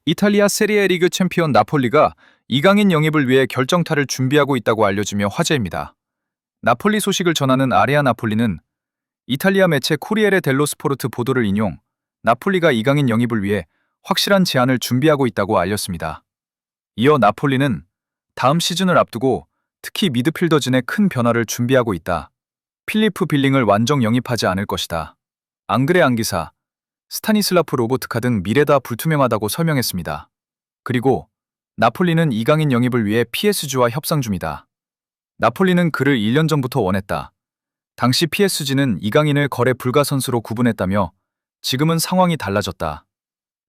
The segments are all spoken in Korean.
이탈리아 세리에 리그 챔피언 나폴리가 이강인 영입을 위해 결정타를 준비하고 있다고 알려지며 화제입니다. 나폴리 소식을 전하는 아레아 나폴리는 이탈리아 매체 코리에레 델로 스포르트 보도를 인용 나폴리가 이강인 영입을 위해 확실한 제안을 준비하고 있다고 알렸습니다. 이어 나폴리는 다음 시즌을 앞두고 특히 미드필더진의 큰 변화를 준비하고 있다. 필리프 빌링을 완전 영입하지 않을 것이다. 앙그레 안기사, 스타니슬라프 로보트카 등 미래다 불투명하다고 설명했습니다. 그리고 나폴리는 이강인 영입을 위해 PSG와 협상 중이다. 나폴리는 그를 1년 전부터 원했다. 당시 PSG는 이강인을 거래 불가 선수로 구분했다며 지금은 상황이 달라졌다.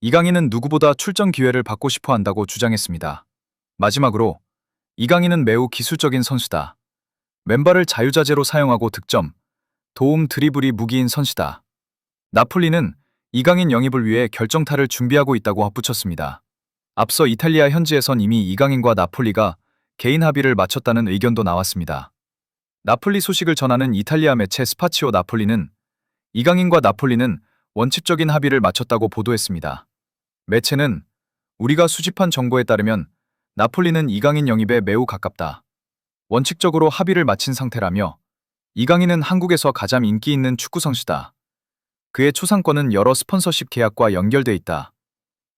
이강인은 누구보다 출전 기회를 받고 싶어 한다고 주장했습니다. 마지막으로 이강인은 매우 기술적인 선수다. 왼발을 자유자재로 사용하고 득점, 도움 드리블이 무기인 선수다. 나폴리는 이강인 영입을 위해 결정타를 준비하고 있다고 덧붙였습니다. 앞서 이탈리아 현지에선 이미 이강인과 나폴리가 개인 합의를 마쳤다는 의견도 나왔습니다. 나폴리 소식을 전하는 이탈리아 매체 스파치오 나폴리는 이강인과 나폴리는 원칙적인 합의를 마쳤다고 보도했습니다. 매체는 우리가 수집한 정보에 따르면 나폴리는 이강인 영입에 매우 가깝다. 원칙적으로 합의를 마친 상태라며 이강인은 한국에서 가장 인기 있는 축구 선수다. 그의 초상권은 여러 스폰서십 계약과 연결돼 있다.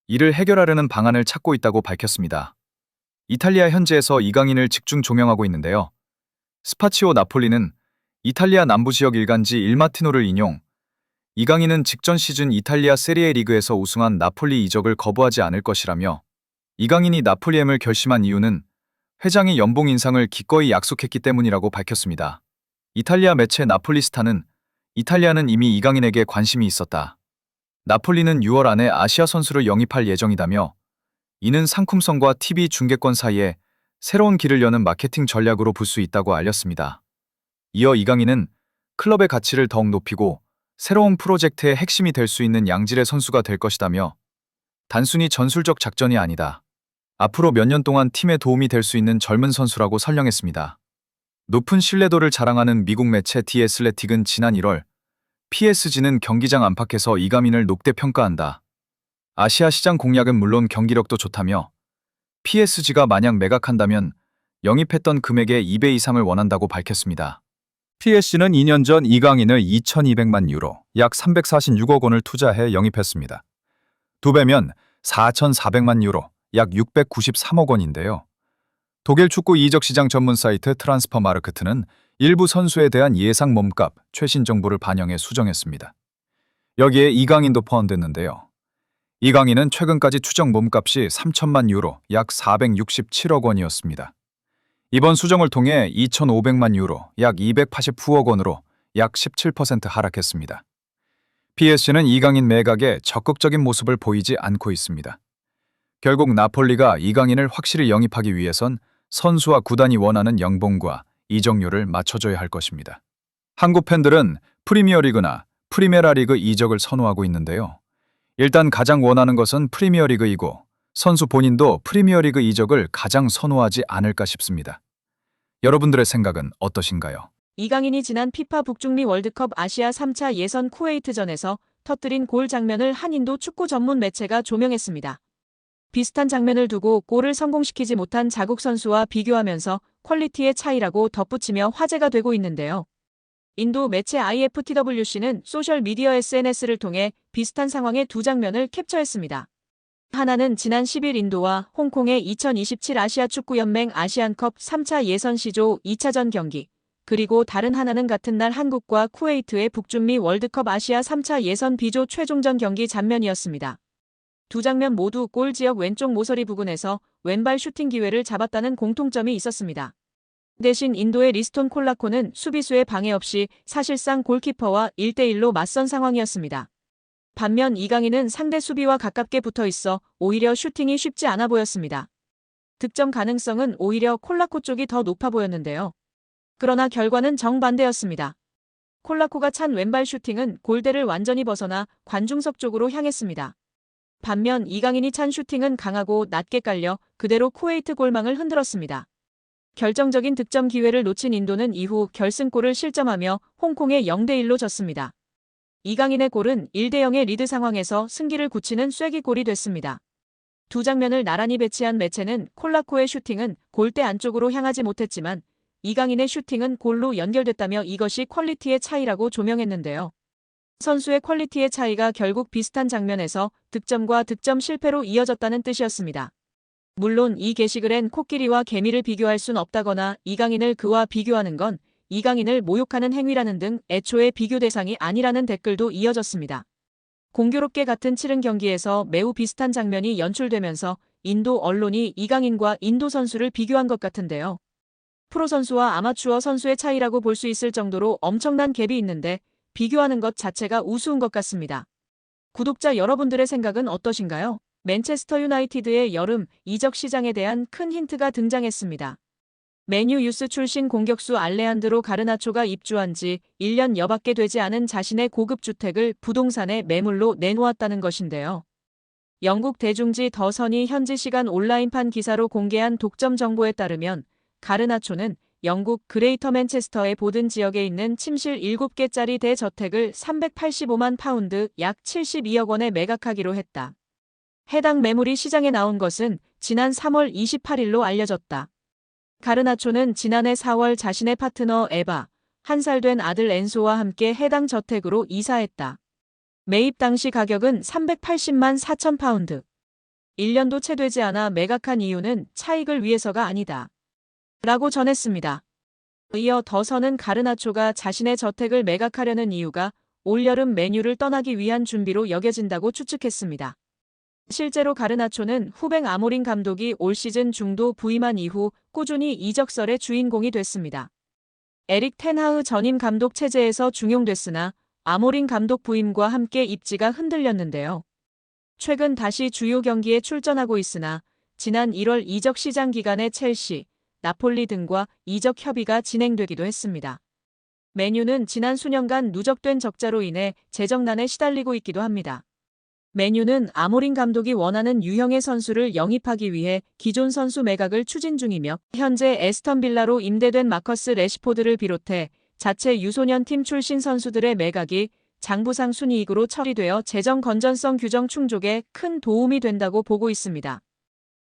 이를 해결하려는 방안을 찾고 있다고 밝혔습니다. 이탈리아 현지에서 이강인을 집중 조명하고 있는데요. 스파치오 나폴리는 이탈리아 남부 지역 일간지 일마티노를 인용 이강인은 직전 시즌 이탈리아 세리에 리그에서 우승한 나폴리 이적을 거부하지 않을 것이라며 이강인이 나폴리엠을 결심한 이유는 회장이 연봉 인상을 기꺼이 약속했기 때문이라고 밝혔습니다. 이탈리아 매체 나폴리스타는 이탈리아는 이미 이강인에게 관심이 있었다. 나폴리는 6월 안에 아시아 선수를 영입할 예정이다며 이는 상품성과 TV 중계권 사이에 새로운 길을 여는 마케팅 전략으로 볼 수 있다고 알렸습니다. 이어 이강인은 클럽의 가치를 더욱 높이고 새로운 프로젝트의 핵심이 될 수 있는 양질의 선수가 될 것이다며 단순히 전술적 작전이 아니다. 앞으로 몇 년 동안 팀에 도움이 될 수 있는 젊은 선수라고 설명했습니다. 높은 신뢰도를 자랑하는 미국 매체 디 애슬레틱은 지난 1월 PSG는 경기장 안팎에서 이강인을 높게 평가한다. 아시아 시장 공략은 물론 경기력도 좋다며 PSG가 만약 매각한다면 영입했던 금액의 2배 이상을 원한다고 밝혔습니다. PSG는 2년 전 이강인을 2,200만 유로, 약 346억 원을 투자해 영입했습니다. 2배면 4,400만 유로, 약 693억 원인데요. 독일 축구 이적 시장 전문 사이트 트란스퍼마르크트는 일부 선수에 대한 예상 몸값, 최신 정보를 반영해 수정했습니다. 여기에 이강인도 포함됐는데요. 이강인은 최근까지 추정 몸값이 3천만 유로, 약 467억 원이었습니다. 이번 수정을 통해 2,500만 유로, 약 289억 원으로 약 17% 하락했습니다. PSG는 이강인 매각에 적극적인 모습을 보이지 않고 있습니다. 결국 나폴리가 이강인을 확실히 영입하기 위해선 선수와 구단이 원하는 연봉과 이적료를 맞춰줘야 할 것입니다. 한국 팬들은 프리미어리그나 프리메라리그 이적을 선호하고 있는데요. 일단 가장 원하는 것은 프리미어리그이고 선수 본인도 프리미어리그 이적을 가장 선호하지 않을까 싶습니다. 여러분들의 생각은 어떠신가요? 이강인이 지난 피파 북중미 월드컵 아시아 3차 예선 쿠웨이트전에서 터뜨린 골 장면을 한 인도 축구 전문 매체가 조명했습니다. 비슷한 장면을 두고 골을 성공시키지 못한 자국 선수와 비교하면서 퀄리티의 차이라고 덧붙이며 화제가 되고 있는데요. 인도 매체 IFTWC는 소셜미디어 SNS를 통해 비슷한 상황의 두 장면을 캡처했습니다. 하나는 지난 10일 인도와 홍콩의 2027 아시아 축구연맹 아시안컵 3차 예선 시조 2차전 경기, 그리고 다른 하나는 같은 날 한국과 쿠웨이트의 북중미 월드컵 아시아 3차 예선 B조 최종전 경기 장면이었습니다. 두 장면 모두 골 지역 왼쪽 모서리 부근에서 왼발 슈팅 기회를 잡았다는 공통점이 있었습니다. 대신 인도의 리스톤 콜라코는 수비수의 방해 없이 사실상 골키퍼와 1대1로 맞선 상황이었습니다. 반면 이강인은 상대 수비와 가깝게 붙어 있어 오히려 슈팅이 쉽지 않아 보였습니다. 득점 가능성은 오히려 콜라코 쪽이 더 높아 보였는데요. 그러나 결과는 정반대였습니다. 콜라코가 찬 왼발 슈팅은 골대를 완전히 벗어나 관중석 쪽으로 향했습니다. 반면 이강인이 찬 슈팅은 강하고 낮게 깔려 그대로 쿠웨이트 골망을 흔들었습니다. 결정적인 득점 기회를 놓친 인도는 이후 결승골을 실점하며 홍콩에 0대1로 졌습니다. 이강인의 골은 1대0의 리드 상황에서 승기를 굳히는 쐐기골이 됐습니다. 두 장면을 나란히 배치한 매체는 콜라코의 슈팅은 골대 안쪽으로 향하지 못했지만 이강인의 슈팅은 골로 연결됐다며 이것이 퀄리티의 차이라고 조명했는데요. 선수의 퀄리티의 차이가 결국 비슷한 장면에서 득점과 득점 실패로 이어졌다는 뜻이었습니다. 물론 이 게시글엔 코끼리와 개미를 비교할 순 없다거나 이강인을 그와 비교하는 건 이강인을 모욕하는 행위라는 등 애초에 비교 대상이 아니라는 댓글도 이어졌습니다. 공교롭게 같은 치른 경기에서 매우 비슷한 장면이 연출되면서 인도 언론이 이강인과 인도 선수를 비교한 것 같은데요. 프로 선수와 아마추어 선수의 차이라고 볼 수 있을 정도로 엄청난 갭이 있는데 비교하는 것 자체가 우스운 것 같습니다. 구독자 여러분들의 생각은 어떠신가요? 맨체스터 유나이티드의 여름 이적 시장에 대한 큰 힌트가 등장했습니다. 맨유 유스 출신 공격수 알레한드로 가르나초가 입주한 지 1년 여밖에 되지 않은 자신의 고급 주택을 부동산에 매물로 내놓았다는 것인데요. 영국 대중지 더 선이 현지 시간 온라인판 기사로 공개한 독점 정보에 따르면 가르나초는 영국 그레이터 맨체스터의 보든 지역에 있는 침실 7개짜리 대저택을 385만 파운드 약 72억 원에 매각하기로 했다. 해당 매물이 시장에 나온 것은 지난 3월 28일로 알려졌다. 가르나초는 지난해 4월 자신의 파트너 에바, 1살 된 아들 엔소와 함께 해당 저택으로 이사했다. 매입 당시 가격은 380만 4천 파운드. 1년도 채 되지 않아 매각한 이유는 차익을 위해서가 아니다. 라고 전했습니다. 이어 더선은 가르나초가 자신의 저택을 매각하려는 이유가 올여름 맨유를 떠나기 위한 준비로 여겨진다고 추측했습니다. 실제로 가르나초는 후배 아모린 감독이 올 시즌 중도 부임한 이후 꾸준히 이적설의 주인공이 됐습니다. 에릭 텐하흐 전임 감독 체제에서 중용됐으나 아모린 감독 부임과 함께 입지가 흔들렸는데요. 최근 다시 주요 경기에 출전하고 있으나 지난 1월 이적 시장 기간에 첼시, 나폴리 등과 이적 협의가 진행되기도 했습니다. 맨유는 지난 수년간 누적된 적자로 인해 재정난에 시달리고 있기도 합니다. 맨유는 아모린 감독이 원하는 유형의 선수를 영입하기 위해 기존 선수 매각을 추진 중이며 현재 에스턴 빌라로 임대된 마커스 래시포드를 비롯해 자체 유소년팀 출신 선수들의 매각이 장부상 순이익으로 처리되어 재정 건전성 규정 충족에 큰 도움이 된다고 보고 있습니다.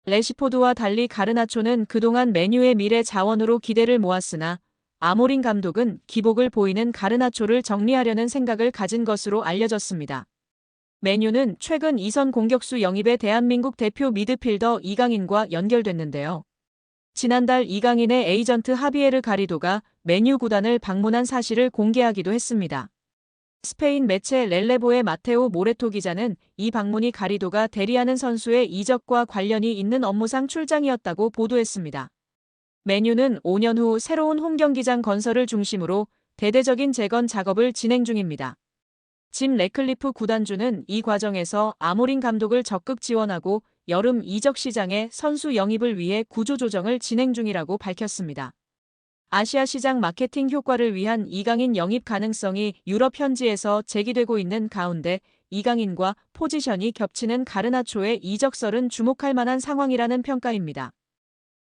래시포드와 달리 가르나초는 그동안 맨유의 미래 자원으로 기대를 모았으나 아모린 감독은 기복을 보이는 가르나초를 정리하려는 생각을 가진 것으로 알려졌습니다. 맨유는 최근 2선 공격수 영입에 대한민국 대표 미드필더 이강인과 연결됐는데요. 지난달 이강인의 에이전트 하비에르 가리도가 맨유 구단을 방문한 사실을 공개하기도 했습니다. 스페인 매체 렐레보의 마테오 모레토 기자는 이 방문이 가리도가 대리하는 선수의 이적과 관련이 있는 업무상 출장이었다고 보도했습니다. 맨유는 5년 후 새로운 홈경기장 건설을 중심으로 대대적인 재건 작업을 진행 중입니다. 짐 래클리프 구단주는 이 과정에서 아모린 감독을 적극 지원하고 여름 이적 시장에 선수 영입을 위해 구조조정을 진행 중이라고 밝혔습니다. 아시아 시장 마케팅 효과를 위한 이강인 영입 가능성이 유럽 현지에서 제기되고 있는 가운데 이강인과 포지션이 겹치는 가르나초의 이적설은 주목할 만한 상황이라는 평가입니다.